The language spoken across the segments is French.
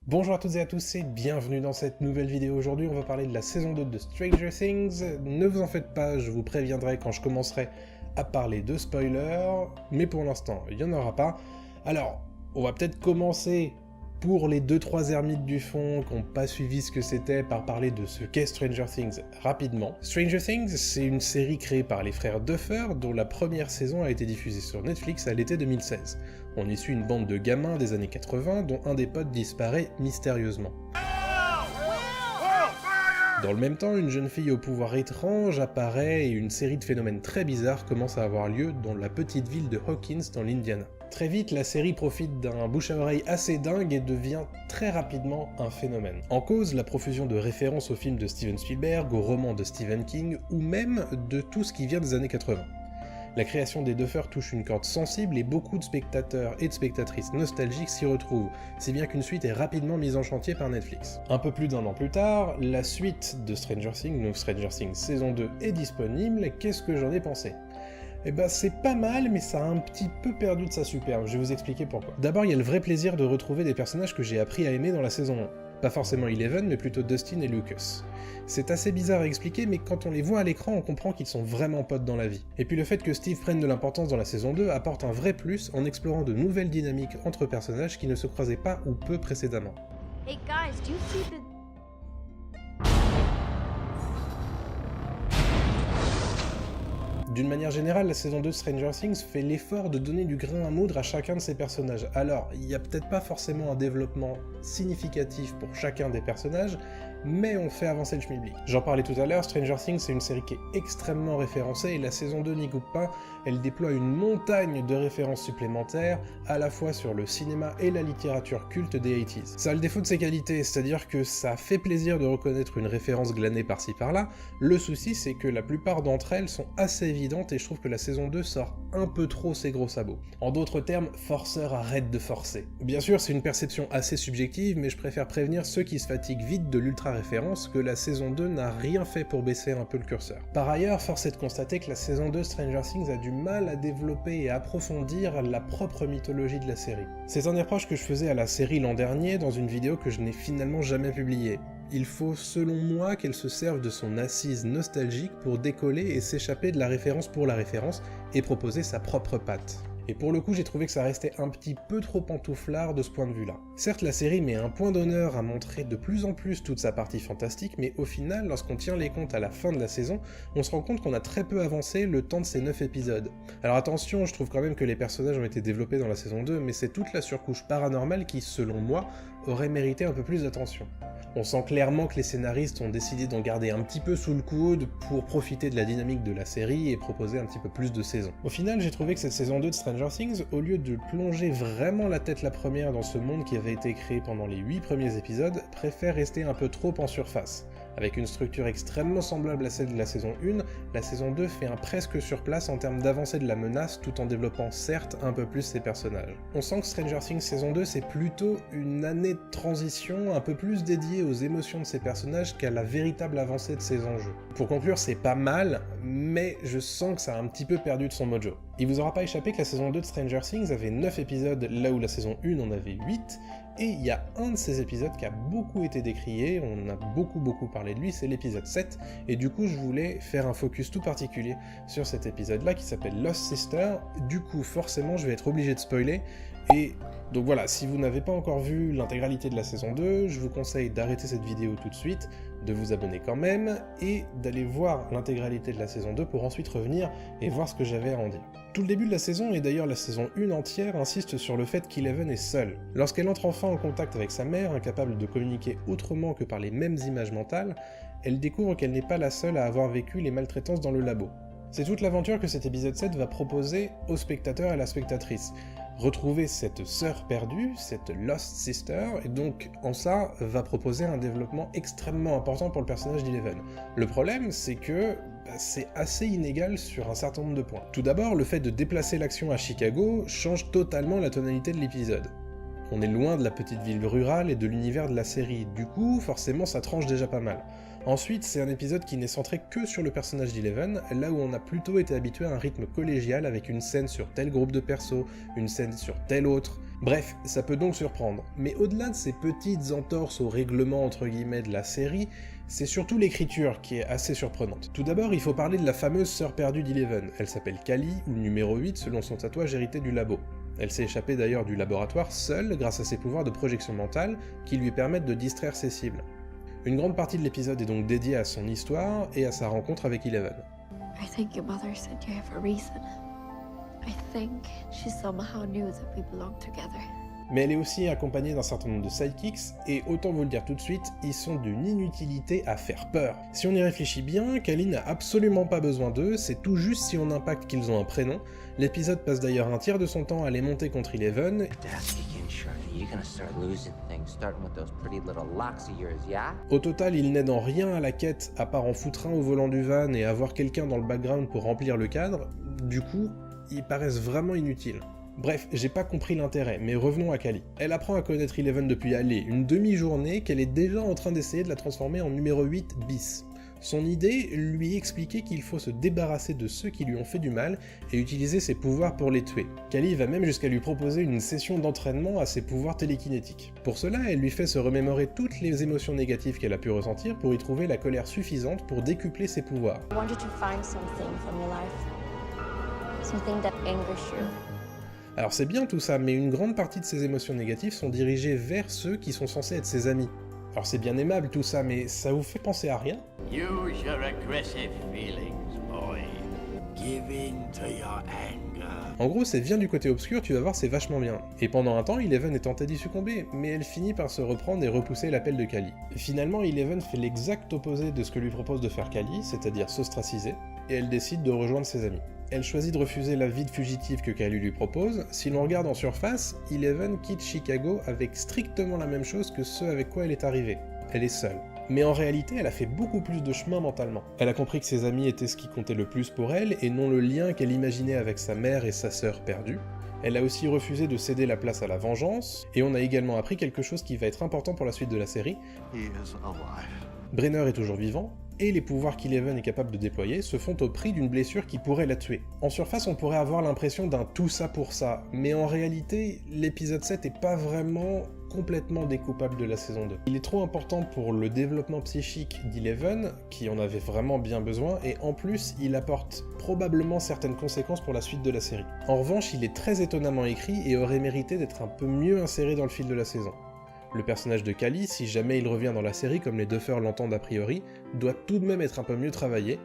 Bonjour à toutes et à tous et bienvenue dans cette nouvelle vidéo. Aujourd'hui on va parler de la saison 2 de Stranger Things. Ne vous en faites pas, je vous préviendrai quand je commencerai à parler de spoilers, mais pour l'instant il n'y en aura pas. Alors, on va peut-être commencer pour les 2-3 ermites du fond qui n'ont pas suivi ce que c'était par parler de ce qu'est Stranger Things rapidement. Stranger Things, c'est une série créée par les frères Duffer dont la première saison a été diffusée sur Netflix à l'été 2016. On y suit une bande de gamins des années 80 dont un des potes disparaît mystérieusement. Dans le même temps, une jeune fille au pouvoir étrange apparaît et une série de phénomènes très bizarres commence à avoir lieu dans la petite ville de Hawkins dans l'Indiana. Très vite, la série profite d'un bouche à oreille assez dingue et devient très rapidement un phénomène. En cause, la profusion de références aux films de Steven Spielberg, aux romans de Stephen King ou même de tout ce qui vient des années 80. La création des Duffer touche une corde sensible et beaucoup de spectateurs et de spectatrices nostalgiques s'y retrouvent, si bien qu'une suite est rapidement mise en chantier par Netflix. Un peu plus d'1 an plus tard, la suite de Stranger Things, donc Stranger Things saison 2, est disponible. Qu'est-ce que j'en ai pensé ? Eh ben c'est pas mal, mais ça a un petit peu perdu de sa superbe, je vais vous expliquer pourquoi. D'abord, il y a le vrai plaisir de retrouver des personnages que j'ai appris à aimer dans la saison 1. Pas forcément Eleven, mais plutôt Dustin et Lucas. C'est assez bizarre à expliquer, mais quand on les voit à l'écran, on comprend qu'ils sont vraiment potes dans la vie. Et puis le fait que Steve prenne de l'importance dans la saison 2 apporte un vrai plus en explorant de nouvelles dynamiques entre personnages qui ne se croisaient pas ou peu précédemment. Hey guys, do you see the... D'une manière générale, la saison 2 de Stranger Things fait l'effort de donner du grain à moudre à chacun de ses personnages. Alors, il n'y a peut-être pas forcément un développement significatif pour chacun des personnages, mais on fait avancer le schmilblick. J'en parlais tout à l'heure, Stranger Things c'est une série qui est extrêmement référencée et la saison 2 n'y coupe pas, elle déploie une montagne de références supplémentaires, à la fois sur le cinéma et la littérature culte des 80s. Ça a le défaut de ses qualités, c'est-à-dire que ça fait plaisir de reconnaître une référence glanée par-ci par-là, le souci c'est que la plupart d'entre elles sont assez évidentes et je trouve que la saison 2 sort un peu trop ses gros sabots. En d'autres termes, forceur arrête de forcer. Bien sûr, c'est une perception assez subjective, mais je préfère prévenir ceux qui se fatiguent vite de l'ultra-référence que la saison 2 n'a rien fait pour baisser un peu le curseur. Par ailleurs, force est de constater que la saison 2 Stranger Things a du mal à développer et approfondir la propre mythologie de la série. C'est un des reproches que je faisais à la série l'an dernier dans une vidéo que je n'ai finalement jamais publiée. Il faut, selon moi, qu'elle se serve de son assise nostalgique pour décoller et s'échapper de la référence pour la référence et proposer sa propre patte. Et pour le coup, j'ai trouvé que ça restait un petit peu trop pantouflard de ce point de vue-là. Certes, la série met un point d'honneur à montrer de plus en plus toute sa partie fantastique, mais au final, lorsqu'on tient les comptes à la fin de la saison, on se rend compte qu'on a très peu avancé le temps de ces 9 épisodes. Alors attention, je trouve quand même que les personnages ont été développés dans la saison 2, mais c'est toute la surcouche paranormale qui, selon moi, aurait mérité un peu plus d'attention. On sent clairement que les scénaristes ont décidé d'en garder un petit peu sous le coude pour profiter de la dynamique de la série et proposer un petit peu plus de saisons. Au final, j'ai trouvé que cette saison 2 de Stranger Things, au lieu de plonger vraiment la tête la première dans ce monde qui avait été créé pendant les 8 premiers épisodes, préfère rester un peu trop en surface. Avec une structure extrêmement semblable à celle de la saison 1, la saison 2 fait un presque sur place en termes d'avancée de la menace tout en développant certes un peu plus ses personnages. On sent que Stranger Things saison 2 c'est plutôt une année de transition un peu plus dédiée aux émotions de ses personnages qu'à la véritable avancée de ses enjeux. Pour conclure, c'est pas mal, mais je sens que ça a un petit peu perdu de son mojo. Il vous aura pas échappé que la saison 2 de Stranger Things avait 9 épisodes là où la saison 1 en avait 8, et il y a un de ces épisodes qui a beaucoup été décrié, on a beaucoup parlé de lui, c'est l'épisode 7, et du coup je voulais faire un focus tout particulier sur cet épisode-là qui s'appelle Lost Sister. Du coup forcément je vais être obligé de spoiler, et donc voilà, si vous n'avez pas encore vu l'intégralité de la saison 2, je vous conseille d'arrêter cette vidéo tout de suite, de vous abonner quand même, et d'aller voir l'intégralité de la saison 2 pour ensuite revenir et voir ce que j'avais à en dire. Tout le début de la saison, et d'ailleurs la saison 1 entière, insiste sur le fait qu'Eleven est seule. Lorsqu'elle entre enfin en contact avec sa mère, incapable de communiquer autrement que par les mêmes images mentales, elle découvre qu'elle n'est pas la seule à avoir vécu les maltraitances dans le labo. C'est toute l'aventure que cet épisode 7 va proposer au spectateur et à la spectatrice. Retrouver cette sœur perdue, cette Lost Sister, et donc en ça va proposer un développement extrêmement important pour le personnage d'Eleven. Le problème, c'est que c'est assez inégal sur un certain nombre de points. Tout d'abord, le fait de déplacer l'action à Chicago change totalement la tonalité de l'épisode. On est loin de la petite ville rurale et de l'univers de la série, du coup, forcément ça tranche déjà pas mal. Ensuite, c'est un épisode qui n'est centré que sur le personnage d'Eleven, là où on a plutôt été habitué à un rythme collégial avec une scène sur tel groupe de persos, une scène sur tel autre, Bref, ça peut donc surprendre, mais au-delà de ces petites entorses au règlement entre guillemets de la série, c'est surtout l'écriture qui est assez surprenante. Tout d'abord, il faut parler de la fameuse sœur perdue d'Eleven. Elle s'appelle Callie, ou numéro 8 selon son tatouage hérité du labo. Elle s'est échappée d'ailleurs du laboratoire seule grâce à ses pouvoirs de projection mentale qui lui permettent de distraire ses cibles. Une grande partie de l'épisode est donc dédiée à son histoire et à sa rencontre avec Eleven. I think your mother sent you here for a reason. I think she somehow knew that we belonged together. Mais elle est aussi accompagnée d'un certain nombre de sidekicks, et autant vous le dire tout de suite, ils sont d'une inutilité à faire peur. Si on y réfléchit bien, Callie n'a absolument pas besoin d'eux, c'est tout juste si on impacte qu'ils ont un prénom. L'épisode passe d'ailleurs un tiers de son temps à les monter contre Eleven. Au total, il n'aide en rien à la quête, à part en foutre un au volant du van et avoir quelqu'un dans le background pour remplir le cadre. Du coup, ils paraissent vraiment inutiles. Bref, j'ai pas compris l'intérêt, mais revenons à Callie. Elle apprend à connaître Eleven depuis une demi-journée qu'elle est déjà en train d'essayer de la transformer en numéro 8 bis. Son idée, lui expliquer qu'il faut se débarrasser de ceux qui lui ont fait du mal et utiliser ses pouvoirs pour les tuer. Callie va même jusqu'à lui proposer une session d'entraînement à ses pouvoirs télékinétiques. Pour cela, elle lui fait se remémorer toutes les émotions négatives qu'elle a pu ressentir pour y trouver la colère suffisante pour décupler ses pouvoirs. I want you to find something from your life. Something that angers you. Alors c'est bien tout ça, mais une grande partie de ces émotions négatives sont dirigées vers ceux qui sont censés être ses amis. Alors c'est bien aimable tout ça, mais ça vous fait penser à rien? Use your aggressive feelings, boy. Give in to your anger. En gros, c'est viens du côté obscur, tu vas voir, c'est vachement bien. Et pendant un temps, Eleven est tentée d'y succomber, mais elle finit par se reprendre et repousser l'appel de Callie. Finalement, Eleven fait l'exact opposé de ce que lui propose de faire Callie, c'est-à-dire s'ostraciser, et elle décide de rejoindre ses amis. Elle choisit de refuser la vie de fugitive que Callie lui propose. Si l'on regarde en surface, Eleven quitte Chicago avec strictement la même chose que ce avec quoi elle est arrivée. Elle est seule. Mais en réalité, elle a fait beaucoup plus de chemin mentalement. Elle a compris que ses amis étaient ce qui comptait le plus pour elle, et non le lien qu'elle imaginait avec sa mère et sa sœur perdues. Elle a aussi refusé de céder la place à la vengeance, et on a également appris quelque chose qui va être important pour la suite de la série. He is alive. Brenner est toujours vivant, et les pouvoirs qu'Eleven est capable de déployer se font au prix d'une blessure qui pourrait la tuer. En surface, on pourrait avoir l'impression d'un tout ça pour ça, mais en réalité, l'épisode 7 est pas vraiment complètement découpable de la saison 2. Il est trop important pour le développement psychique d'Eleven, qui en avait vraiment bien besoin, et en plus, il apporte probablement certaines conséquences pour la suite de la série. En revanche, il est très étonnamment écrit et aurait mérité d'être un peu mieux inséré dans le fil de la saison. Le personnage de Callie, si jamais il revient dans la série comme les Duffer l'entendent a priori, doit tout de même être un peu mieux travaillé.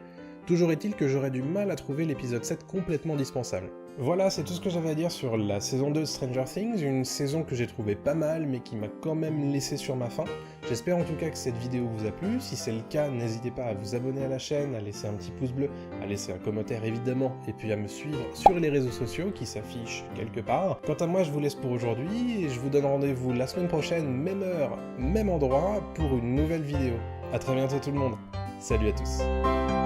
Toujours est-il que j'aurais du mal à trouver l'épisode 7 complètement dispensable. Voilà, c'est tout ce que j'avais à dire sur la saison 2 de Stranger Things, une saison que j'ai trouvée pas mal mais qui m'a quand même laissé sur ma faim. J'espère en tout cas que cette vidéo vous a plu, si c'est le cas, n'hésitez pas à vous abonner à la chaîne, à laisser un petit pouce bleu, à laisser un commentaire évidemment, et puis à me suivre sur les réseaux sociaux qui s'affichent quelque part. Quant à moi, je vous laisse pour aujourd'hui, et je vous donne rendez-vous la semaine prochaine, même heure, même endroit, pour une nouvelle vidéo. A très bientôt tout le monde, salut à tous.